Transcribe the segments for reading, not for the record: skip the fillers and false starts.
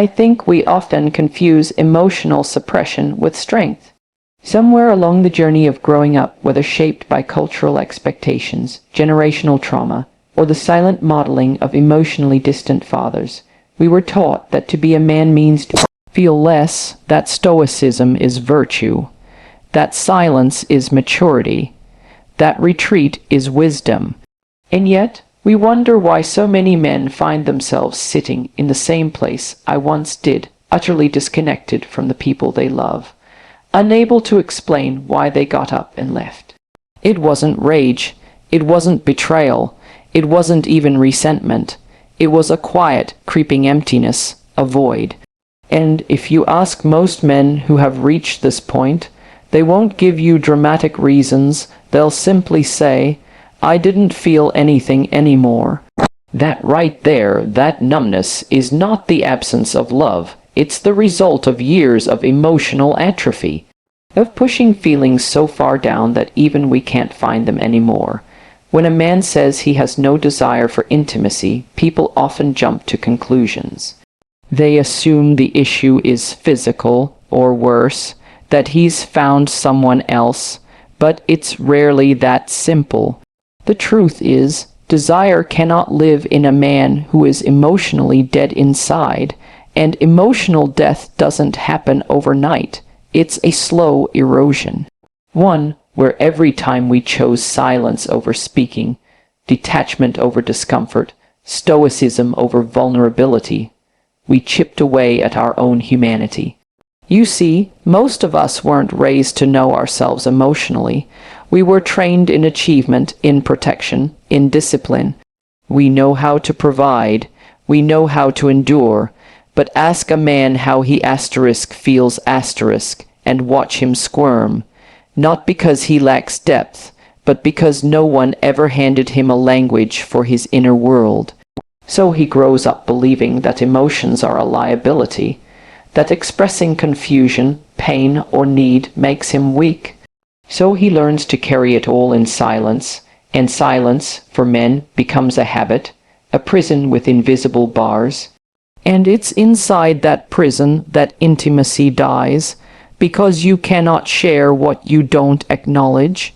I think we often confuse emotional suppression with strength. Somewhere along the journey of growing up, whether shaped by cultural expectations, generational trauma, or the silent modeling of emotionally distant fathers, we were taught that to be a man means to feel less, that stoicism is virtue, that silence is maturity, that retreat is wisdom. And yet, we wonder why so many men find themselves sitting in the same place I once did, utterly disconnected from the people they love, unable to explain why they got up and left. It wasn't rage, it wasn't betrayal, it wasn't even resentment. It was a quiet, creeping emptiness, a void. And if you ask most men who have reached this point, they won't give you dramatic reasons. They'll simply say, "I didn't feel anything anymore." That right there, that numbness, is not the absence of love. It's the result of years of emotional atrophy, of pushing feelings so far down that even we can't find them anymore. When a man says he has no desire for intimacy, people often jump to conclusions. They assume the issue is physical, or worse, that he's found someone else, but it's rarely that simple. The truth is, desire cannot live in a man who is emotionally dead inside, and emotional death doesn't happen overnight. It's a slow erosion. One where every time we chose silence over speaking, detachment over discomfort, stoicism over vulnerability, we chipped away at our own humanity. You see, most of us weren't raised to know ourselves emotionally. We were trained in achievement, in protection, in discipline. We know how to provide, we know how to endure, but ask a man how he feels and watch him squirm. Not because he lacks depth, but because no one ever handed him a language for his inner world. So he grows up believing that emotions are a liability, that expressing confusion, pain, or need makes him weak. So he learns to carry it all in silence, and silence, for men, becomes a habit, a prison with invisible bars. And it's inside that prison that intimacy dies, because you cannot share what you don't acknowledge.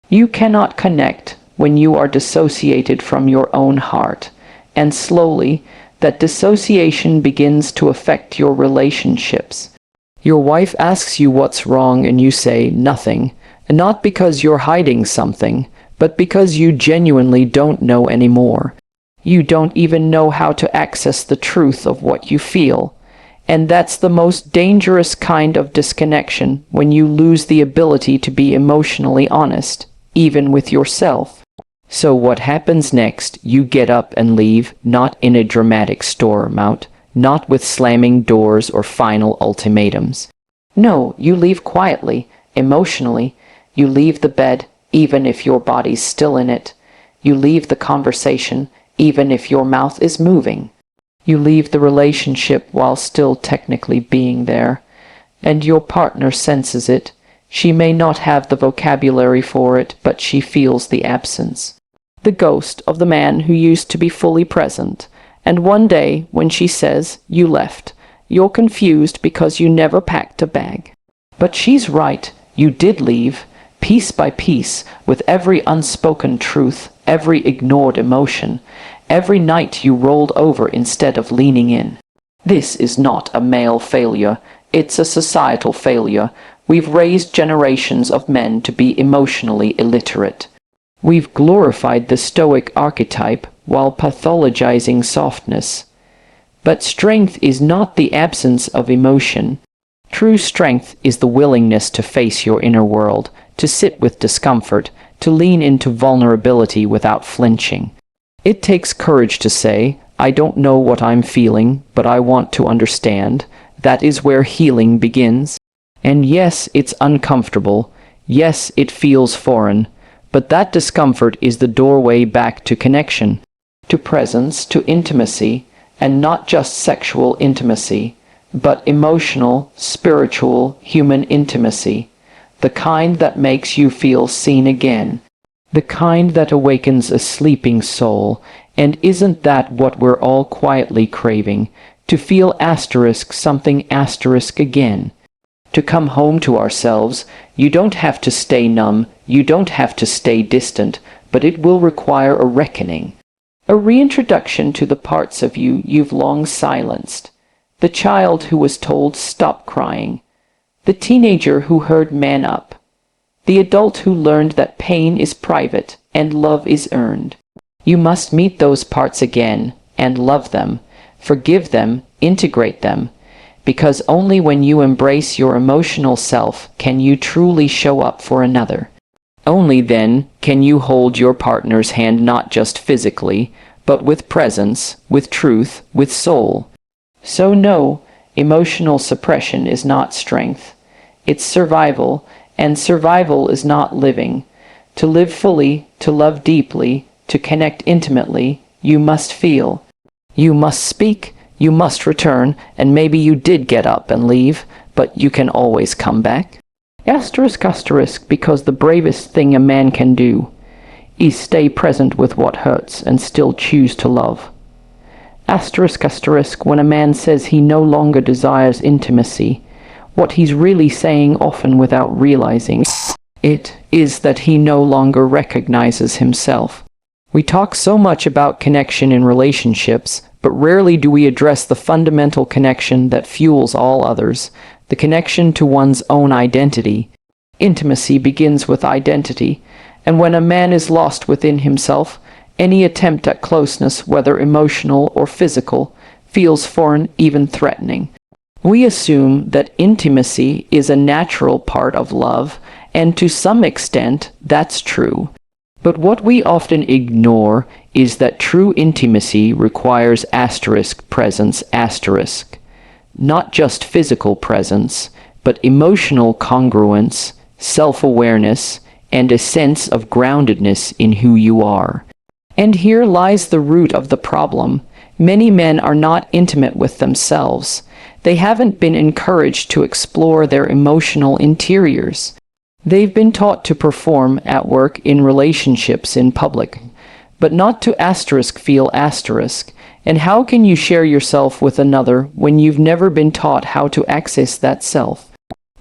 You cannot connect when you are dissociated from your own heart, and slowly that dissociation begins to affect your relationships. Your wife asks you what's wrong and you say nothing, not because you're hiding something, but because you genuinely don't know anymore. You don't even know how to access the truth of what you feel. And that's the most dangerous kind of disconnection, when you lose the ability to be emotionally honest, even with yourself. So what happens next? You get up and leave, not in a dramatic storm out, not with slamming doors or final ultimatums. No, you leave quietly, emotionally. You leave the bed, even if your body's still in it. You leave the conversation, even if your mouth is moving. You leave the relationship while still technically being there, and your partner senses it. She may not have the vocabulary for it, but she feels the absence. The ghost of the man who used to be fully present. And one day, when she says, "You left," you're confused because you never packed a bag. But she's right, you did leave, piece by piece, with every unspoken truth, every ignored emotion, every night you rolled over instead of leaning in. This is not a male failure, it's a societal failure. We've raised generations of men to be emotionally illiterate. We've glorified the stoic archetype while pathologizing softness. But strength is not the absence of emotion. True strength is the willingness to face your inner world, to sit with discomfort, to lean into vulnerability without flinching. It takes courage to say, "I don't know what I'm feeling, but I want to understand." That is where healing begins. And yes, it's uncomfortable. Yes, it feels foreign. But that discomfort is the doorway back to connection, to presence, to intimacy, and not just sexual intimacy, but emotional, spiritual, human intimacy, the kind that makes you feel seen again, the kind that awakens a sleeping soul. And isn't that what we're all quietly craving? to feel asterisk something asterisk again. To come home to ourselves, you don't have to stay numb, you don't have to stay distant, but it will require a reckoning. A reintroduction to the parts of you you've long silenced. The child who was told stop crying. The teenager who heard man up. The adult who learned that pain is private and love is earned. You must meet those parts again and love them, forgive them, integrate them, because only when you embrace your emotional self can you truly show up for another. Only then can you hold your partner's hand not just physically, but with presence, with truth, with soul. So no, emotional suppression is not strength. It's survival, and survival is not living. To live fully, to love deeply, to connect intimately, you must feel. You must speak, you must return, and maybe you did get up and leave, but you can always come back. Asterisk, because the bravest thing a man can do is stay present with what hurts and still choose to love. Asterisk, when a man says he no longer desires intimacy, what he's really saying, often without realizing it, is that he no longer recognizes himself. We talk so much about connection in relationships, but rarely do we address the fundamental connection that fuels all others, the connection to one's own identity. Intimacy begins with identity, and when a man is lost within himself, any attempt at closeness, whether emotional or physical, feels foreign, even threatening. We assume that intimacy is a natural part of love, and to some extent, that's true. But what we often ignore is that true intimacy requires presence, not just physical presence, but emotional congruence, self-awareness, and a sense of groundedness in who you are. And here lies the root of the problem. Many men are not intimate with themselves. They haven't been encouraged to explore their emotional interiors. They've been taught to perform at work, in relationships, in public, but not to feel. And how can you share yourself with another when you've never been taught how to access that self?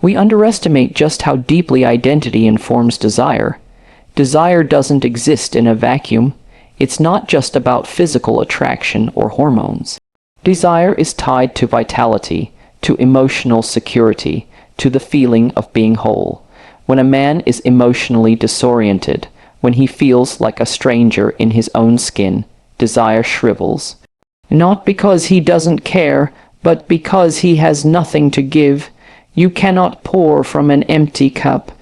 We underestimate just how deeply identity informs desire. Desire doesn't exist in a vacuum. It's not just about physical attraction or hormones. Desire is tied to vitality, to emotional security, to the feeling of being whole. When a man is emotionally disoriented, when he feels like a stranger in his own skin, desire shrivels. Not because he doesn't care, but because he has nothing to give. You cannot pour from an empty cup.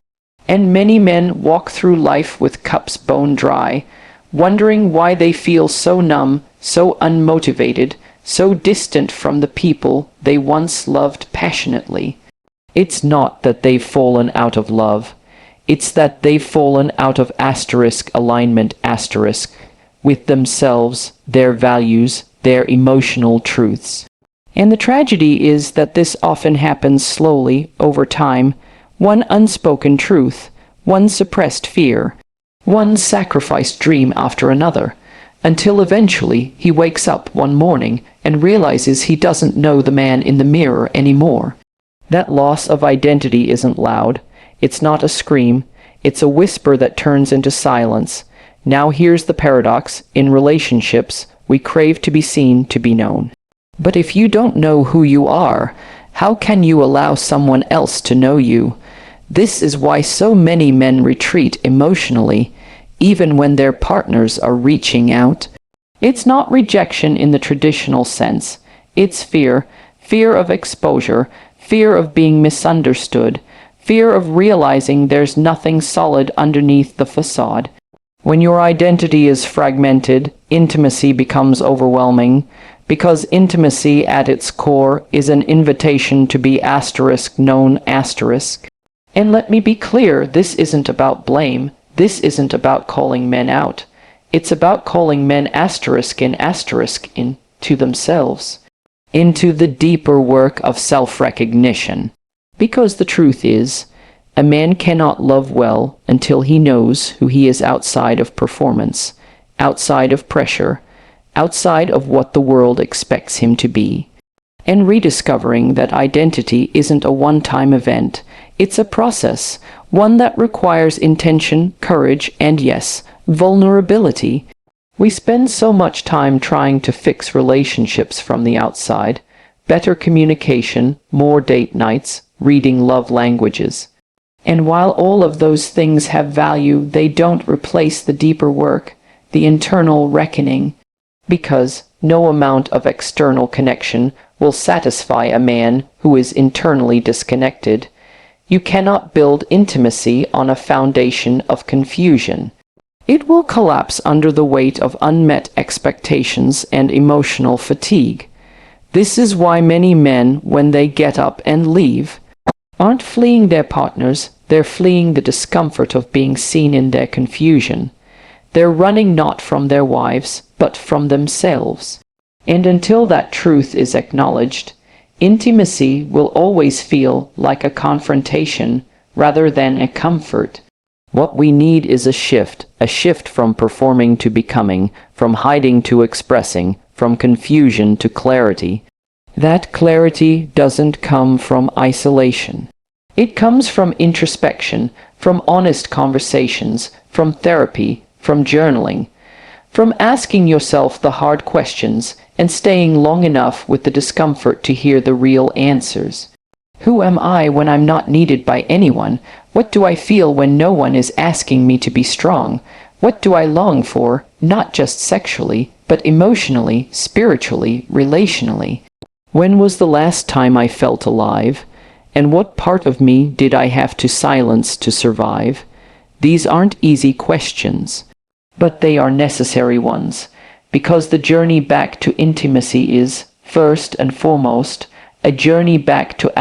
And many men walk through life with cups bone dry, wondering why they feel so numb, so unmotivated, so distant from the people they once loved passionately. It's not that they've fallen out of love. It's that they've fallen out of alignment with themselves, their values, their emotional truths. And the tragedy is that this often happens slowly, over time, one unspoken truth, one suppressed fear, one sacrificed dream after another, until eventually he wakes up one morning and realizes he doesn't know the man in the mirror anymore. That loss of identity isn't loud. It's not a scream. It's a whisper that turns into silence. Now here's the paradox. In relationships, we crave to be seen, to be known. But if you don't know who you are, how can you allow someone else to know you? This is why so many men retreat emotionally, even when their partners are reaching out. It's not rejection in the traditional sense. It's fear of exposure, fear of being misunderstood, fear of realizing there's nothing solid underneath the facade. When your identity is fragmented, intimacy becomes overwhelming, because intimacy at its core is an invitation to be known. And let me be clear, this isn't about blame. This isn't about calling men out. It's about calling men into themselves, into the deeper work of self-recognition. Because the truth is, a man cannot love well until he knows who he is outside of performance, outside of pressure, outside of what the world expects him to be. And rediscovering that identity isn't a one-time event. It's a process, one that requires intention, courage, and yes, vulnerability. We spend so much time trying to fix relationships from the outside. Better communication, more date nights, reading love languages. And while all of those things have value, they don't replace the deeper work, the internal reckoning. Because no amount of external connection will satisfy a man who is internally disconnected. You cannot build intimacy on a foundation of confusion. It will collapse under the weight of unmet expectations and emotional fatigue. This is why many men, when they get up and leave, aren't fleeing their partners, they're fleeing the discomfort of being seen in their confusion. They're running not from their wives, but from themselves. And until that truth is acknowledged, intimacy will always feel like a confrontation rather than a comfort. What we need is a shift from performing to becoming, from hiding to expressing, from confusion to clarity. That clarity doesn't come from isolation. It comes from introspection, from honest conversations, from therapy, from journaling, from asking yourself the hard questions and staying long enough with the discomfort to hear the real answers. Who am I when I'm not needed by anyone? What do I feel when no one is asking me to be strong? What do I long for, not just sexually, but emotionally, spiritually, relationally? When was the last time I felt alive? And what part of me did I have to silence to survive? These aren't easy questions, but they are necessary ones, because the journey back to intimacy is, first and foremost, a journey back to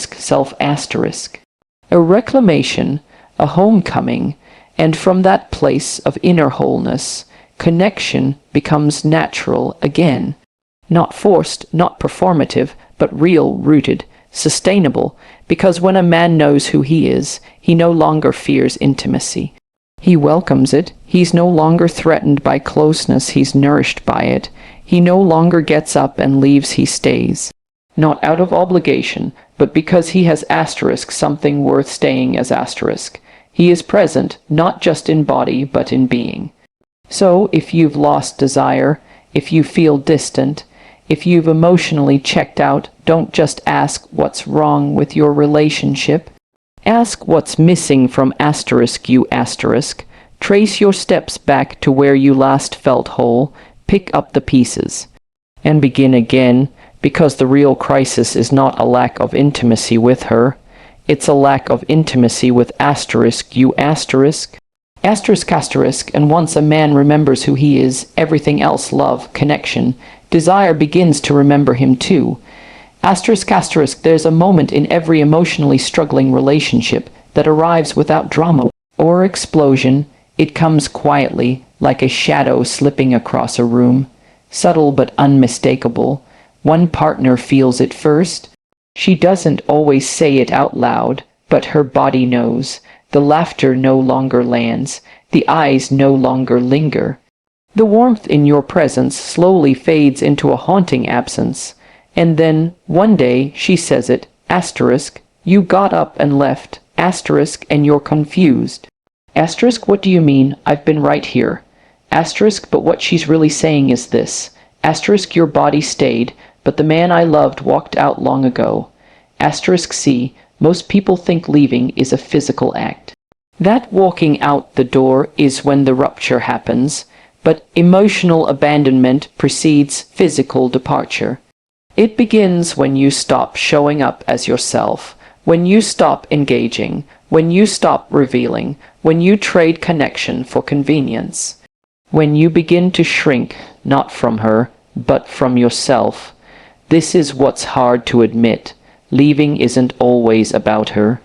self. A reclamation, a homecoming, and from that place of inner wholeness, connection becomes natural again. Not forced, not performative, but real, rooted, sustainable, because when a man knows who he is, he no longer fears intimacy. He welcomes it. He's no longer threatened by closeness, he's nourished by it. He no longer gets up and leaves, he stays. Not out of obligation, but because he has something worth staying as . He is present, not just in body, but in being. So, if you've lost desire, if you feel distant, if you've emotionally checked out, don't just ask what's wrong with your relationship. Ask what's missing from you. Trace your steps back to where you last felt whole, pick up the pieces, and begin again, because the real crisis is not a lack of intimacy with her, it's a lack of intimacy with you. And once a man remembers who he is, everything else, love, connection, desire begins to remember him too. There's a moment in every emotionally struggling relationship that arrives without drama or explosion. It comes quietly, like a shadow slipping across a room, subtle but unmistakable. One partner feels it first. She doesn't always say it out loud, but her body knows. The laughter no longer lands. The eyes no longer linger. The warmth in your presence slowly fades into a haunting absence. And then, one day, she says it, you got up and left, and you're confused. What do you mean? I've been right here. But what she's really saying is this. Your body stayed, but the man I loved walked out long ago. C. Most people think leaving is a physical act. That walking out the door is when the rupture happens, but emotional abandonment precedes physical departure. It begins when you stop showing up as yourself, when you stop engaging, when you stop revealing, when you trade connection for convenience. When you begin to shrink, not from her, but from yourself. This is what's hard to admit. Leaving isn't always about her.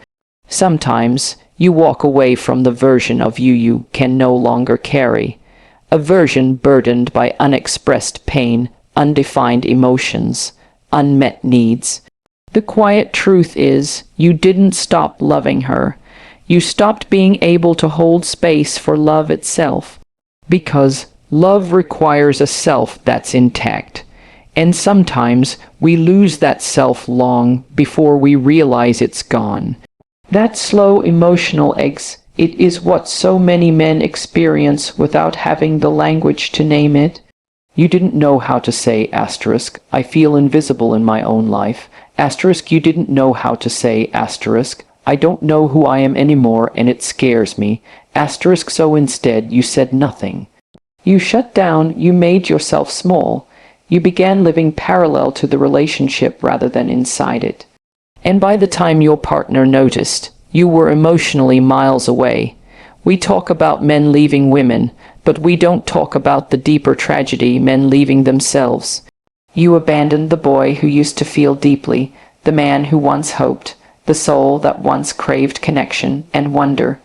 Sometimes you walk away from the version of you can no longer carry. A version burdened by unexpressed pain, undefined emotions, unmet needs. The quiet truth is, you didn't stop loving her. You stopped being able to hold space for love itself. Because love requires a self that's intact. And sometimes we lose that self long before we realize it's gone. That slow emotional exit, it is what so many men experience without having the language to name it. You didn't know how to say asterisk, I feel invisible in my own life. Asterisk, you didn't know how to say asterisk, I don't know who I am anymore and it scares me. Asterisk, so instead you said nothing. You shut down, you made yourself small. You began living parallel to the relationship rather than inside it. And by the time your partner noticed, you were emotionally miles away. We talk about men leaving women, but we don't talk about the deeper tragedy, men leaving themselves. You abandoned the boy who used to feel deeply, the man who once hoped, the soul that once craved connection and wonder.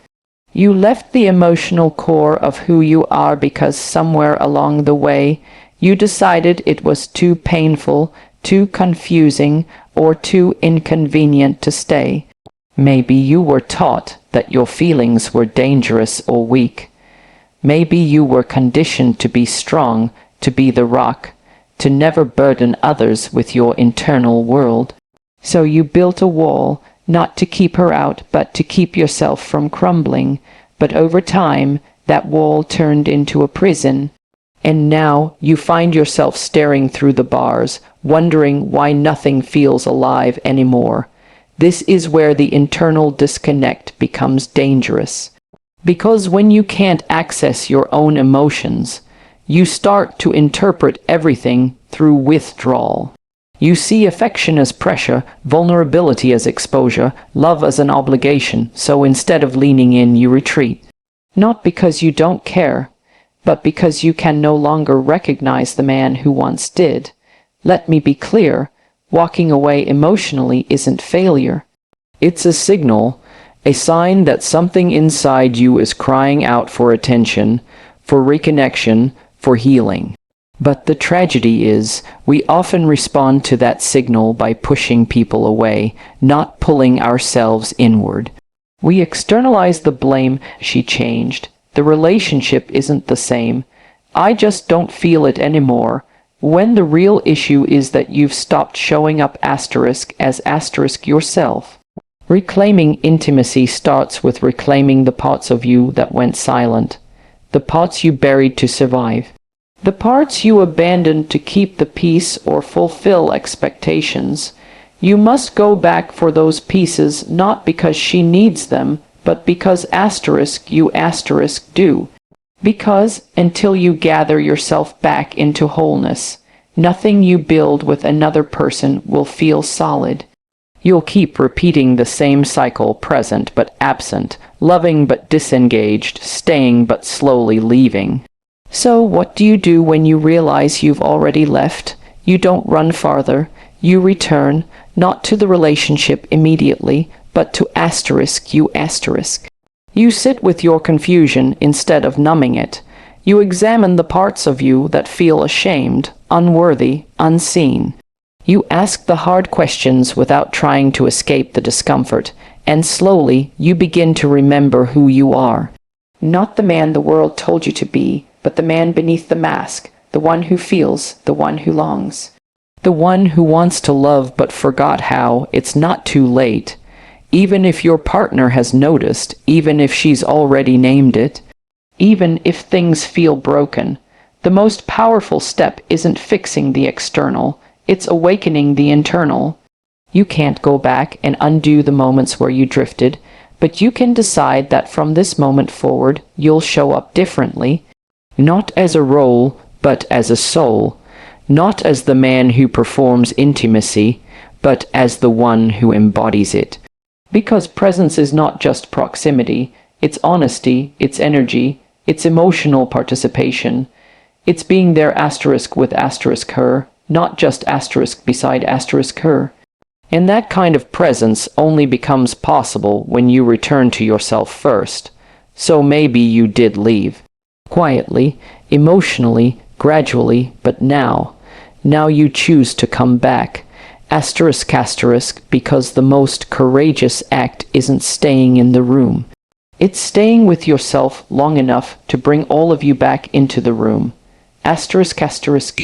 You left the emotional core of who you are because somewhere along the way, you decided it was too painful, too confusing, or too inconvenient to stay. Maybe you were taught that your feelings were dangerous or weak. Maybe you were conditioned to be strong, to be the rock, to never burden others with your internal world. So you built a wall, not to keep her out, but to keep yourself from crumbling. But over time, that wall turned into a prison. And now you find yourself staring through the bars, wondering why nothing feels alive anymore. This is where the internal disconnect becomes dangerous. Because when you can't access your own emotions, you start to interpret everything through withdrawal. You see affection as pressure, vulnerability as exposure, love as an obligation, so instead of leaning in, you retreat. Not because you don't care, but because you can no longer recognize the man who once did. Let me be clear, walking away emotionally isn't failure. It's a signal, a sign that something inside you is crying out for attention, for reconnection, for healing. But the tragedy is, we often respond to that signal by pushing people away, not pulling ourselves inward. We externalize the blame, she changed. The relationship isn't the same. I just don't feel it anymore. When the real issue is that you've stopped showing up asterisk as asterisk yourself. Reclaiming intimacy starts with reclaiming the parts of you that went silent, the parts you buried to survive, the parts you abandoned to keep the peace or fulfill expectations. You must go back for those pieces not because she needs them, but because asterisk you asterisk do. Because, until you gather yourself back into wholeness, nothing you build with another person will feel solid. You'll keep repeating the same cycle, present but absent, loving but disengaged, staying but slowly leaving. So what do you do when you realize you've already left? You don't run farther. You return, not to the relationship immediately, but to asterisk you asterisk. You sit with your confusion instead of numbing it. You examine the parts of you that feel ashamed, unworthy, unseen. You ask the hard questions without trying to escape the discomfort, and slowly you begin to remember who you are. Not the man the world told you to be, but the man beneath the mask, the one who feels, the one who longs. The one who wants to love but forgot how. It's not too late. Even if your partner has noticed, even if she's already named it, even if things feel broken, the most powerful step isn't fixing the external, it's awakening the internal. You can't go back and undo the moments where you drifted, but you can decide that from this moment forward, you'll show up differently, not as a role, but as a soul, not as the man who performs intimacy, but as the one who embodies it. Because presence is not just proximity, it's honesty, it's energy, it's emotional participation. It's being there asterisk with asterisk her, not just asterisk beside asterisk her. And that kind of presence only becomes possible when you return to yourself first. So maybe you did leave. Quietly, emotionally, gradually, but now you choose to come back. Asterisk asterisk, because the most courageous act isn't staying in the room. It's staying with yourself long enough to bring all of you back into the room. Asterisk asterisk.